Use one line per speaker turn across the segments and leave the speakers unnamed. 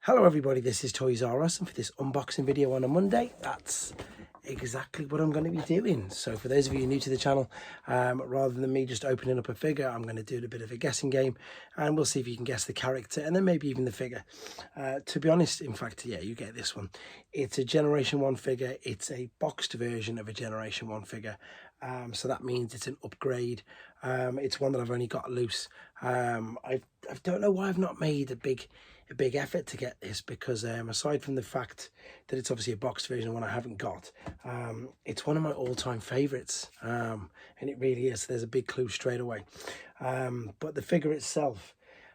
Hello everybody, this is Toys R Us, and for this unboxing video on a Monday, that's exactly what I'm going to be doing. So for those of you new to the channel, rather than me just opening up a figure, I'm going to do a bit of a guessing game, and we'll see if you can guess the character and then maybe even the figure. To be honest, in fact, yeah, you get this one. It's a Generation 1 figure. It's a boxed version of a Generation 1 figure. So that means it's an upgrade. It's one that I've only got loose. I don't know why I've not made a big effort to get this, because aside from the fact that it's obviously a boxed version of one I haven't got, it's one of my all-time favorites, and it really is. There's a big clue straight away. But the figure itself,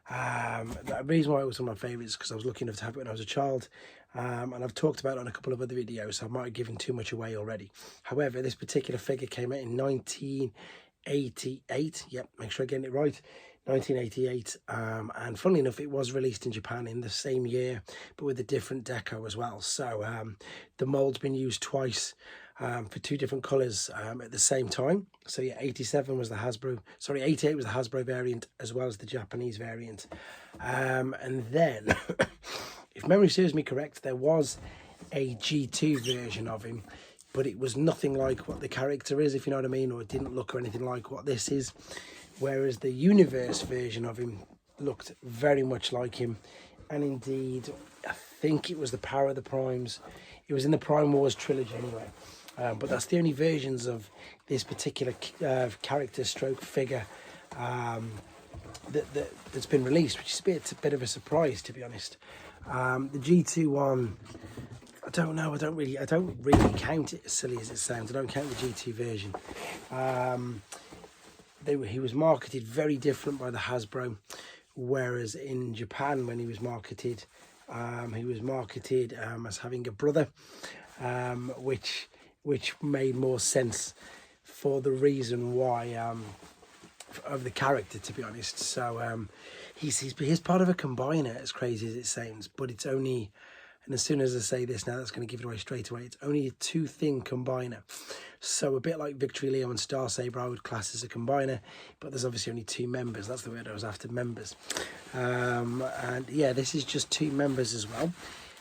the reason why it was one of my favorites is because I was lucky enough to have it when I was a child, and I've talked about it on a couple of other videos, so I might have given too much away already. However, this particular figure came out in 1988. Yep, make sure I'm getting it right. 1988, and funnily enough, it was released in Japan in the same year, but with a different deco as well. So the mold's been used twice for two different colours at the same time. So yeah, 87 was the Hasbro, sorry, 88 was the Hasbro variant as well as the Japanese variant. And then, if memory serves me correct, there was a G2 version of him, but it was nothing like what the character is, if you know what I mean, or it didn't look or anything like what this is. Whereas the Universe version of him looked very much like him. And indeed, I think it was the Power of the Primes. It was in the Prime Wars trilogy anyway. But that's the only versions of this particular character stroke figure that's been released, which is a bit of a surprise, to be honest. The G2 one, I don't know. I don't really count it, as silly as it sounds. I don't count the G2 version. He was marketed very different by the Hasbro, whereas in Japan, when he was marketed as having a brother, which made more sense for the reason why of the character, to be honest. So he's part of a combiner, as crazy as it sounds, but it's only, and as soon as I say this now, that's going to give it away straight away, it's only a two-thing combiner. So a bit like Victory Leo and Star Saber, I would class as a combiner, but there's obviously only two members. That's the word I was after, members. And yeah, this is just two members as well.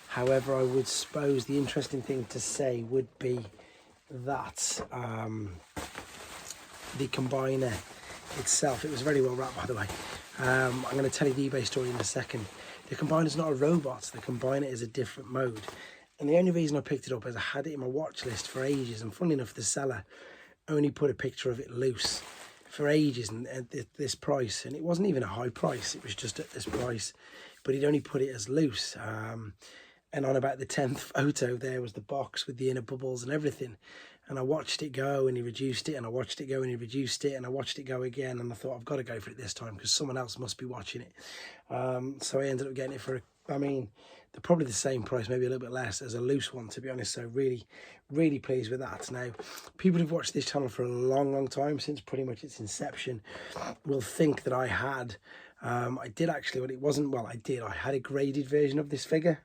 However, I would suppose the interesting thing to say would be that the combiner itself, it was very well wrapped, by the way. I'm going to tell you the eBay story in a second. The combiner is not a robot. The combiner is a different mode. And the only reason I picked it up is I had it in my watch list for ages. And funnily enough, the seller only put a picture of it loose for ages and at this price. And it wasn't even a high price. It was just at this price. But he'd only put it as loose. And on about the 10th photo, there was the box with the inner bubbles and everything. And I watched it go and he reduced it, and I watched it go and he reduced it, and I watched it go again. And I thought, I've got to go for it this time because someone else must be watching it. So I ended up getting it for, they're probably the same price, maybe a little bit less, as a loose one, to be honest. So really, really pleased with that. Now, people who've watched this channel for a long, long time, since pretty much its inception, will think that I had, I did actually, but it wasn't, well, I had a graded version of this figure.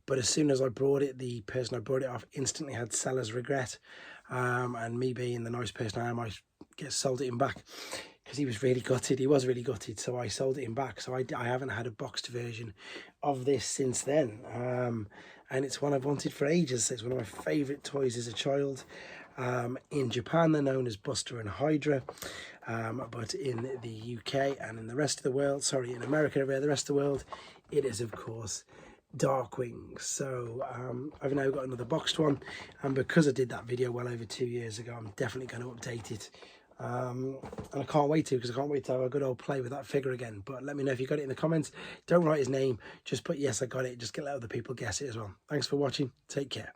But as soon as I brought it, the person I brought it off instantly had seller's regret. And me being the nice person I am, I sold it him back, because he was really gutted. He was really gutted, so I sold it him back. So I haven't had a boxed version of this since then. And it's one I've wanted for ages. It's one of my favourite toys as a child. In Japan, they're known as Buster and Hydra. But in the UK and in the rest of the world, sorry, in America and the rest of the world, it is, of course, Darkwing. So I've now got another boxed one. And because I did that video well over 2 years ago, I'm definitely going to update it. And I can't wait to, because I can't wait to have a good old play with that figure again. But let me know if you got it in the comments. Don't write his name, just put yes I got it, just let other people guess it as well. Thanks for watching, take care.